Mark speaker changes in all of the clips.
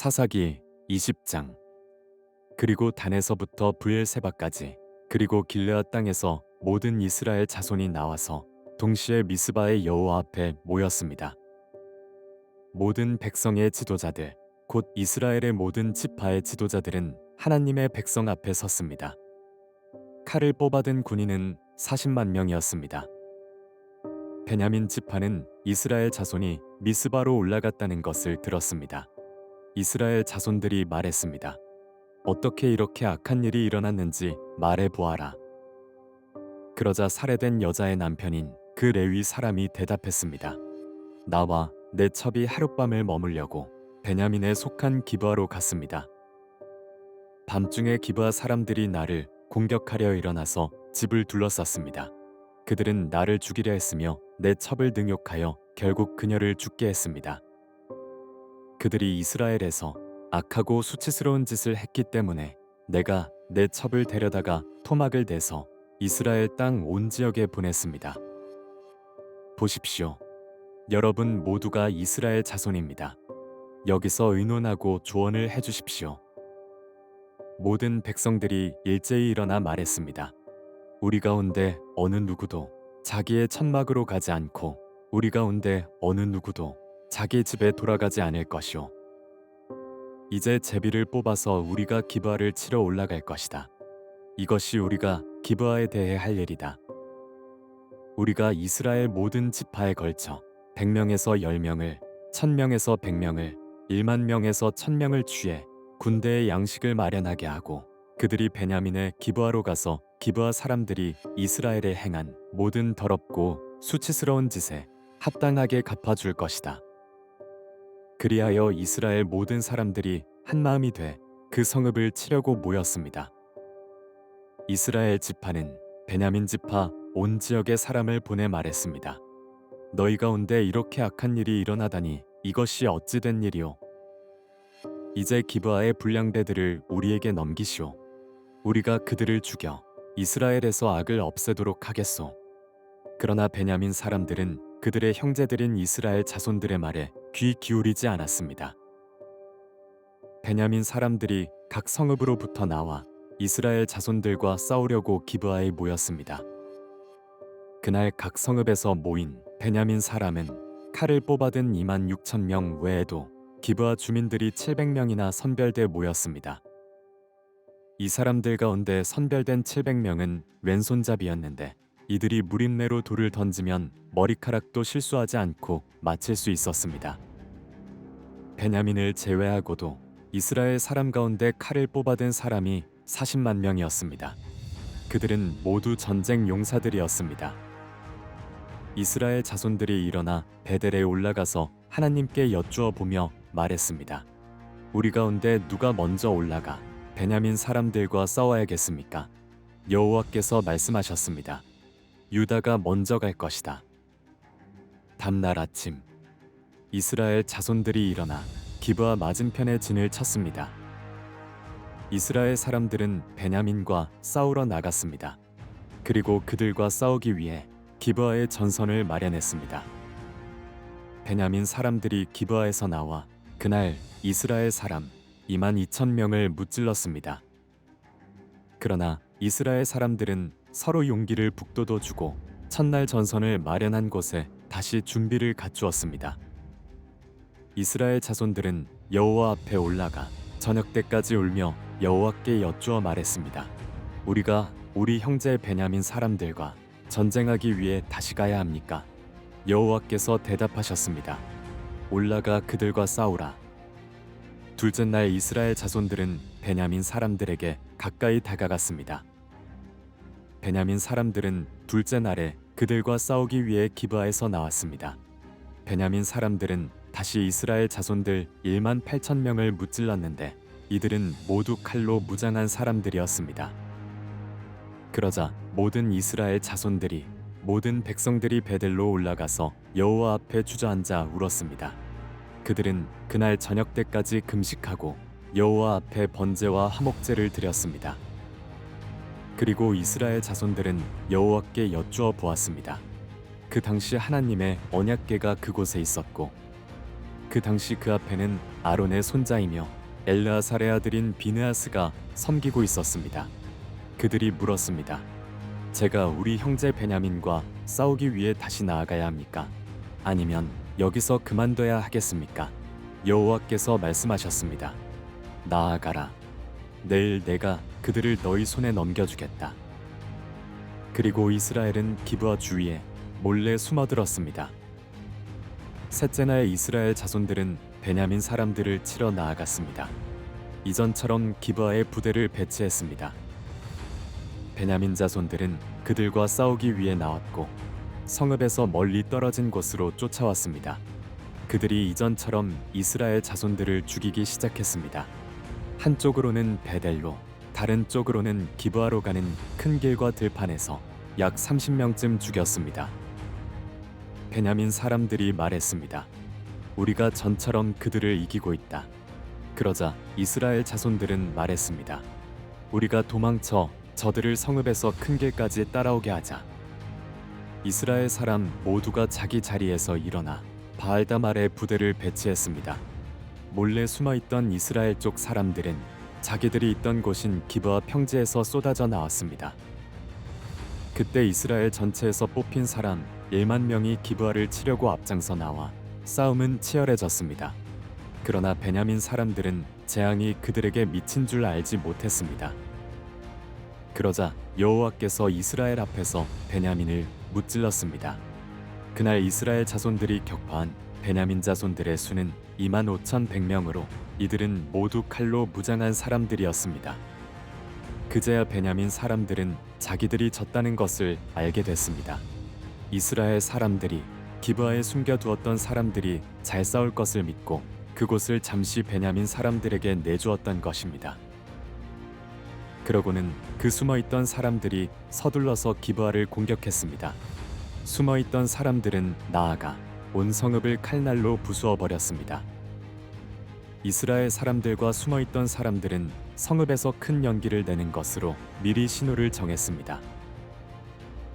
Speaker 1: 사사기 20장. 그리고 단에서부터 브엘세바까지 그리고 길르앗 땅에서 모든 이스라엘 자손이 나와서 동시에 미스바의 여호와 앞에 모였습니다. 모든 백성의 지도자들 곧 이스라엘의 모든 지파의 지도자들은 하나님의 백성 앞에 섰습니다. 칼을 뽑아든 군인은 40만 명이었습니다. 베냐민 지파는 이스라엘 자손이 미스바로 올라갔다는 것을 들었습니다. 이스라엘 자손들이 말했습니다. 어떻게 이렇게 악한 일이 일어났는지 말해 보아라. 그러자 살해된 여자의 남편인 그 레위 사람이 대답했습니다. 나와 내 첩이 하룻밤을 머물려고 베냐민에 속한 기브아로 갔습니다. 밤중에 기브아 사람들이 나를 공격하려 일어나서 집을 둘러쌌습니다. 그들은 나를 죽이려 했으며 내 첩을 능욕하여 결국 그녀를 죽게 했습니다. 그들이 이스라엘에서 악하고 수치스러운 짓을 했기 때문에 내가 내 첩을 데려다가 토막을 내서 이스라엘 땅 온 지역에 보냈습니다. 보십시오. 여러분 모두가 이스라엘 자손입니다. 여기서 의논하고 조언을 해주십시오. 모든 백성들이 일제히 일어나 말했습니다. 우리 가운데 어느 누구도 자기의 천막으로 가지 않고 우리 가운데 어느 누구도 자기 집에 돌아가지 않을 것이오. 이제 제비를 뽑아서 우리가 기브아를 치러 올라갈 것이다. 이것이 우리가 기브아에 대해 할 일이다. 우리가 이스라엘 모든 지파에 걸쳐 100명에서 10명을, 1000명에서 100명을, 100,000명에서 1000명을 취해 군대의 양식을 마련하게 하고 그들이 베냐민의 기브아로 가서 기브아 사람들이 이스라엘에 행한 모든 더럽고 수치스러운 짓에 합당하게 갚아줄 것이다. 그리하여 이스라엘 모든 사람들이 한마음이 돼 그 성읍을 치려고 모였습니다. 이스라엘 지파는 베냐민 지파 온 지역의 사람을 보내 말했습니다. 너희 가운데 이렇게 악한 일이 일어나다니 이것이 어찌 된 일이오. 이제 기브아의 불량배들을 우리에게 넘기시오. 우리가 그들을 죽여 이스라엘에서 악을 없애도록 하겠소. 그러나 베냐민 사람들은 그들의 형제들인 이스라엘 자손들의 말에 귀 기울이지 않았습니다. 베냐민 사람들이 각 성읍으로부터 나와 이스라엘 자손들과 싸우려고 기브아에 모였습니다. 그날 각 성읍에서 모인 베냐민 사람은 칼을 뽑아든 26,000명 외에도 기브아 주민들이 700명이나 선별돼 모였습니다. 이 사람들 가운데 선별된 700명은 왼손잡이였는데 이들이 무린내로 돌을 던지면 머리카락도 실수하지 않고 맞힐 수 있었습니다. 베냐민을 제외하고도 이스라엘 사람 가운데 칼을 뽑아든 사람이 40만 명이었습니다. 그들은 모두 전쟁 용사들이었습니다. 이스라엘 자손들이 일어나 베델에 올라가서 하나님께 여쭈어 보며 말했습니다. 우리 가운데 누가 먼저 올라가 베냐민 사람들과 싸워야겠습니까? 여호와께서 말씀하셨습니다. 유다가 먼저 갈 것이다. 다음날 아침 이스라엘 자손들이 일어나 기브아 맞은편에 진을 쳤습니다. 이스라엘 사람들은 베냐민과 싸우러 나갔습니다. 그리고 그들과 싸우기 위해 기브아의 전선을 마련했습니다. 베냐민 사람들이 기브아에서 나와 그날 이스라엘 사람 22,000명을 무찔렀습니다. 그러나 이스라엘 사람들은 서로 용기를 북돋워 주고 첫날 전선을 마련한 곳에 다시 준비를 갖추었습니다. 이스라엘 자손들은 여호와 앞에 올라가 저녁 때까지 울며 여호와께 여쭈어 말했습니다. 우리가 우리 형제 베냐민 사람들과 전쟁하기 위해 다시 가야 합니까? 여호와께서 대답하셨습니다. 올라가 그들과 싸우라. 둘째 날 이스라엘 자손들은 베냐민 사람들에게 가까이 다가갔습니다. 베냐민 사람들은 둘째 날에 그들과 싸우기 위해 기브아에서 나왔습니다. 베냐민 사람들은 다시 이스라엘 자손들 18,000명을 무찔렀는데 이들은 모두 칼로 무장한 사람들이었습니다. 그러자 모든 이스라엘 자손들이 모든 백성들이 베델로 올라가서 여호와 앞에 주저앉아 울었습니다. 그들은 그날 저녁 때까지 금식하고 여호와 앞에 번제와 화목제를 드렸습니다. 그리고 이스라엘 자손들은 여호와께 여쭈어 보았습니다. 그 당시 하나님의 언약궤가 그곳에 있었고 그 당시 그 앞에는 아론의 손자이며 엘르아살의 아들인 비느하스가 섬기고 있었습니다. 그들이 물었습니다. 제가 우리 형제 베냐민과 싸우기 위해 다시 나아가야 합니까? 아니면 여기서 그만둬야 하겠습니까? 여호와께서 말씀하셨습니다. 나아가라. 내일 내가 그들을 너희 손에 넘겨주겠다. 그리고 이스라엘은 기브아 주위에 몰래 숨어들었습니다. 셋째 날 이스라엘 자손들은 베냐민 사람들을 치러 나아갔습니다. 이전처럼 기브아에 부대를 배치했습니다. 베냐민 자손들은 그들과 싸우기 위해 나왔고 성읍에서 멀리 떨어진 곳으로 쫓아왔습니다. 그들이 이전처럼 이스라엘 자손들을 죽이기 시작했습니다. 한쪽으로는 베델로, 다른 쪽으로는 기브아로 가는 큰 길과 들판에서 약 30명쯤 죽였습니다. 베냐민 사람들이 말했습니다. 우리가 전처럼 그들을 이기고 있다. 그러자 이스라엘 자손들은 말했습니다. 우리가 도망쳐 저들을 성읍에서 큰 길까지 따라오게 하자. 이스라엘 사람 모두가 자기 자리에서 일어나 바알다말에 부대를 배치했습니다. 몰래 숨어있던 이스라엘 쪽 사람들은 자기들이 있던 곳인 기브아 평지에서 쏟아져 나왔습니다. 그때 이스라엘 전체에서 뽑힌 사람 1만 명이 기브아를 치려고 앞장서 나와 싸움은 치열해졌습니다. 그러나 베냐민 사람들은 재앙이 그들에게 미친 줄 알지 못했습니다. 그러자 여호와께서 이스라엘 앞에서 베냐민을 무찔렀습니다. 그날 이스라엘 자손들이 격파한 베냐민 자손들의 수는 25,100명으로 이들은 모두 칼로 무장한 사람들이었습니다. 그제야 베냐민 사람들은 자기들이 졌다는 것을 알게 됐습니다. 이스라엘 사람들이 기브아에 숨겨두었던 사람들이 잘 싸울 것을 믿고 그곳을 잠시 베냐민 사람들에게 내주었던 것입니다. 그러고는 그 숨어있던 사람들이 서둘러서 기브아를 공격했습니다. 숨어있던 사람들은 나아가 온 성읍을 칼날로 부수어 버렸습니다. 이스라엘 사람들과 숨어있던 사람들은 성읍에서 큰 연기를 내는 것으로 미리 신호를 정했습니다.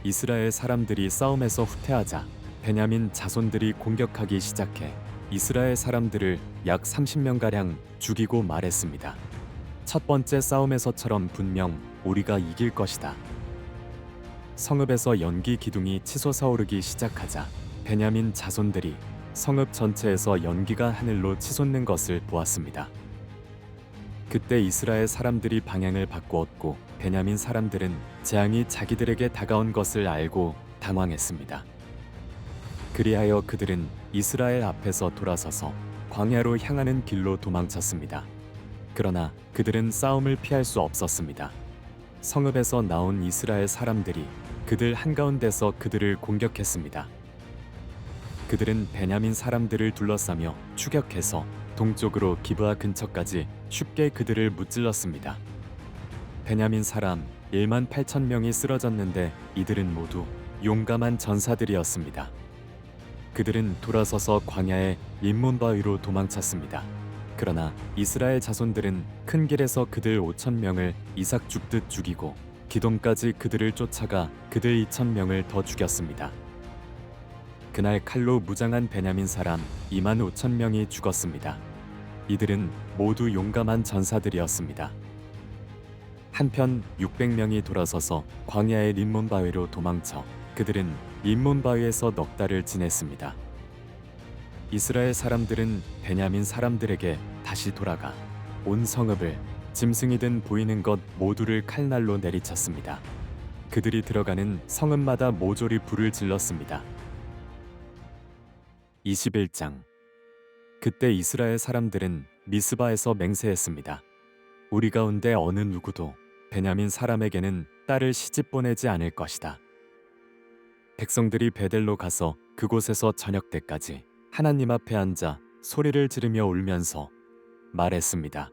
Speaker 1: 이스라엘 사람들이 싸움에서 후퇴하자 베냐민 자손들이 공격하기 시작해 이스라엘 사람들을 약 30명가량 죽이고 말했습니다. 첫 번째 싸움에서처럼 분명 우리가 이길 것이다. 성읍에서 연기 기둥이 치솟아오르기 시작하자 베냐민 자손들이 성읍 전체에서 연기가 하늘로 치솟는 것을 보았습니다. 그때 이스라엘 사람들이 방향을 바꾸었고 베냐민 사람들은 재앙이 자기들에게 다가온 것을 알고 당황했습니다. 그리하여 그들은 이스라엘 앞에서 돌아서서 광야로 향하는 길로 도망쳤습니다. 그러나 그들은 싸움을 피할 수 없었습니다. 성읍에서 나온 이스라엘 사람들이 그들 한가운데서 그들을 공격했습니다. 그들은 베냐민 사람들을 둘러싸며 추격해서 동쪽으로 기브아 근처까지 쉽게 그들을 무찔렀습니다. 베냐민 사람 18,000명이 쓰러졌는데 이들은 모두 용감한 전사들이었습니다. 그들은 돌아서서 광야의 림몬바위로 도망쳤습니다. 그러나 이스라엘 자손들은 큰 길에서 그들 5,000명을 이삭 죽듯 죽이고 기돔까지 그들을 쫓아가 그들 2,000명을 더 죽였습니다. 그날 칼로 무장한 베냐민 사람 25,000명이 죽었습니다. 이들은 모두 용감한 전사들이었습니다. 한편 600명이 돌아서서 광야의 림몬바위로 도망쳐 그들은 림몬바위에서 넉 달을 지냈습니다. 이스라엘 사람들은 베냐민 사람들에게 다시 돌아가 온 성읍을 짐승이든 보이는 것 모두를 칼날로 내리쳤습니다. 그들이 들어가는 성읍마다 모조리 불을 질렀습니다. 21장. 그때 이스라엘 사람들은 미스바에서 맹세했습니다. 우리 가운데 어느 누구도 베냐민 사람에게는 딸을 시집 보내지 않을 것이다. 백성들이 베델로 가서 그곳에서 저녁 때까지 하나님 앞에 앉아 소리를 지르며 울면서 말했습니다.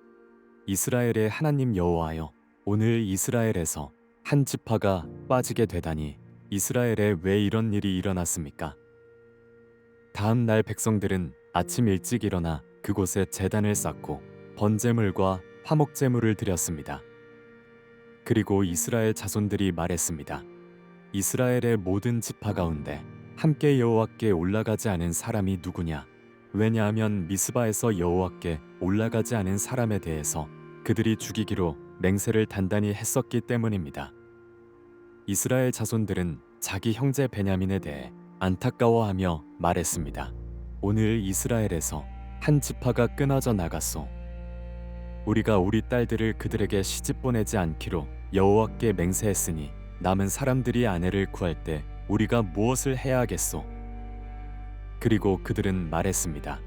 Speaker 1: 이스라엘의 하나님 여호와여, 오늘 이스라엘에서 한 지파가 빠지게 되다니 이스라엘에 왜 이런 일이 일어났습니까? 다음 날 백성들은 아침 일찍 일어나 그곳에 제단을 쌓고 번제물과 화목제물을 드렸습니다. 그리고 이스라엘 자손들이 말했습니다. 이스라엘의 모든 지파 가운데 함께 여호와께 올라가지 않은 사람이 누구냐? 왜냐하면 미스바에서 여호와께 올라가지 않은 사람에 대해서 그들이 죽이기로 맹세를 단단히 했었기 때문입니다. 이스라엘 자손들은 자기 형제 베냐민에 대해 안타까워하며 말했습니다. 오늘 이스라엘에서 한 지파가 끊어져 나갔소. 우리가 우리 딸들을 그들에게 시집 보내지 않기로 여호와께 맹세했으니 남은 사람들이 아내를 구할 때 우리가 무엇을 해야 하겠소? 그리고 그들은 말했습니다.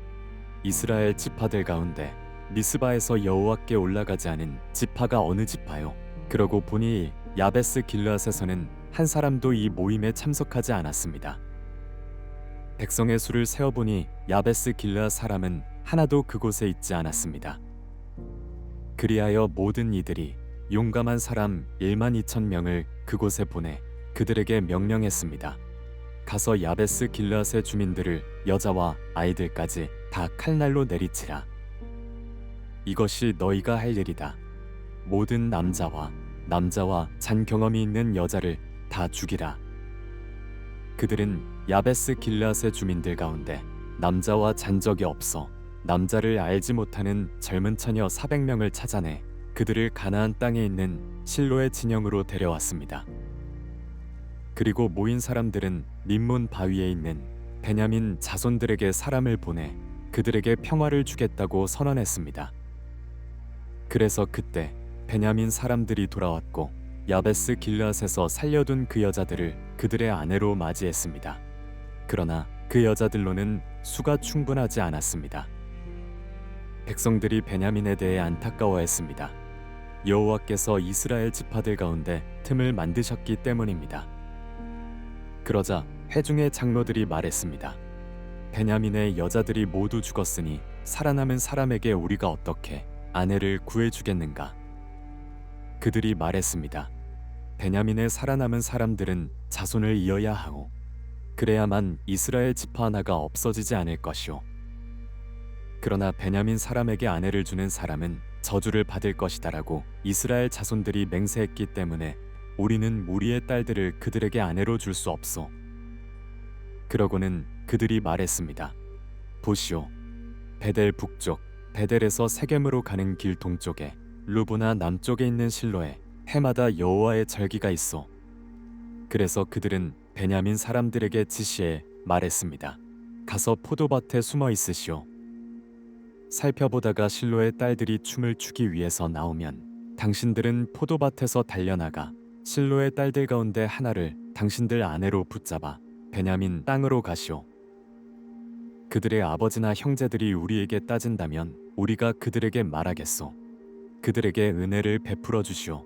Speaker 1: 이스라엘 지파들 가운데 미스바에서 여호와께 올라가지 않은 지파가 어느 지파요? 그러고 보니 야베스 길르앗에서는 한 사람도 이 모임에 참석하지 않았습니다. 백성의 수를 세어보니 야베스 길르앗 사람은 하나도 그곳에 있지 않았습니다. 그리하여 모든 이들이 용감한 사람 1만 2천 명을 그곳에 보내 그들에게 명령했습니다. 가서 야베스 길르앗의 주민들을 여자와 아이들까지 다 칼날로 내리치라. 이것이 너희가 할 일이다. 모든 남자와 잔 경험이 있는 여자를 다 죽이라. 그들은 야베스 길르앗의 주민들 가운데 남자와 잔 적이 없어 남자를 알지 못하는 젊은 처녀 400명을 찾아내 그들을 가나안 땅에 있는 실로의 진영으로 데려왔습니다. 그리고 모인 사람들은 림몬 바위에 있는 베냐민 자손들에게 사람을 보내 그들에게 평화를 주겠다고 선언했습니다. 그래서 그때 베냐민 사람들이 돌아왔고 야베스 길르앗에서 살려둔 그 여자들을 그들의 아내로 맞이했습니다. 그러나 그 여자들로는 수가 충분하지 않았습니다. 백성들이 베냐민에 대해 안타까워했습니다. 여호와께서 이스라엘 지파들 가운데 틈을 만드셨기 때문입니다. 그러자 회중의 장로들이 말했습니다. 베냐민의 여자들이 모두 죽었으니 살아남은 사람에게 우리가 어떻게 아내를 구해주겠는가? 그들이 말했습니다. 베냐민의 살아남은 사람들은 자손을 이어야 하오. 그래야만 이스라엘 지파 하나가 없어지지 않을 것이오. 그러나 베냐민 사람에게 아내를 주는 사람은 저주를 받을 것이다라고 이스라엘 자손들이 맹세했기 때문에 우리는 우리의 딸들을 그들에게 아내로 줄 수 없소. 그러고는 그들이 말했습니다. 보시오. 베델 북쪽, 베델에서 세겜으로 가는 길 동쪽에 루브나 남쪽에 있는 실로에 해마다 여호와의 절기가 있어. 그래서 그들은 베냐민 사람들에게 지시해 말했습니다. 가서 포도밭에 숨어 있으시오. 살펴보다가 실로의 딸들이 춤을 추기 위해서 나오면 당신들은 포도밭에서 달려나가 실로의 딸들 가운데 하나를 당신들 아내로 붙잡아 베냐민 땅으로 가시오. 그들의 아버지나 형제들이 우리에게 따진다면 우리가 그들에게 말하겠소. 그들에게 은혜를 베풀어 주시오.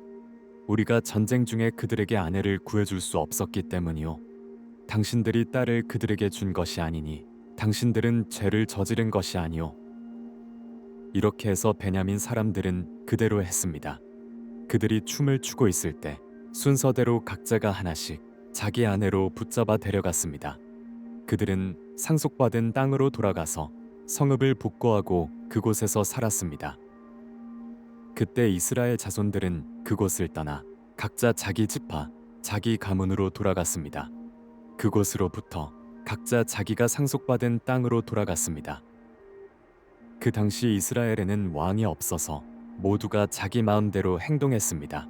Speaker 1: 우리가 전쟁 중에 그들에게 아내를 구해줄 수 없었기 때문이오. 당신들이 딸을 그들에게 준 것이 아니니 당신들은 죄를 저지른 것이 아니오. 이렇게 해서 베냐민 사람들은 그대로 했습니다. 그들이 춤을 추고 있을 때 순서대로 각자가 하나씩 자기 아내로 붙잡아 데려갔습니다. 그들은 상속받은 땅으로 돌아가서 성읍을 복구하고 그곳에서 살았습니다. 그때 이스라엘 자손들은 그곳을 떠나 각자 자기 지파, 자기 가문으로 돌아갔습니다. 그곳으로부터 각자 자기가 상속받은 땅으로 돌아갔습니다. 그 당시 이스라엘에는 왕이 없어서 모두가 자기 마음대로 행동했습니다.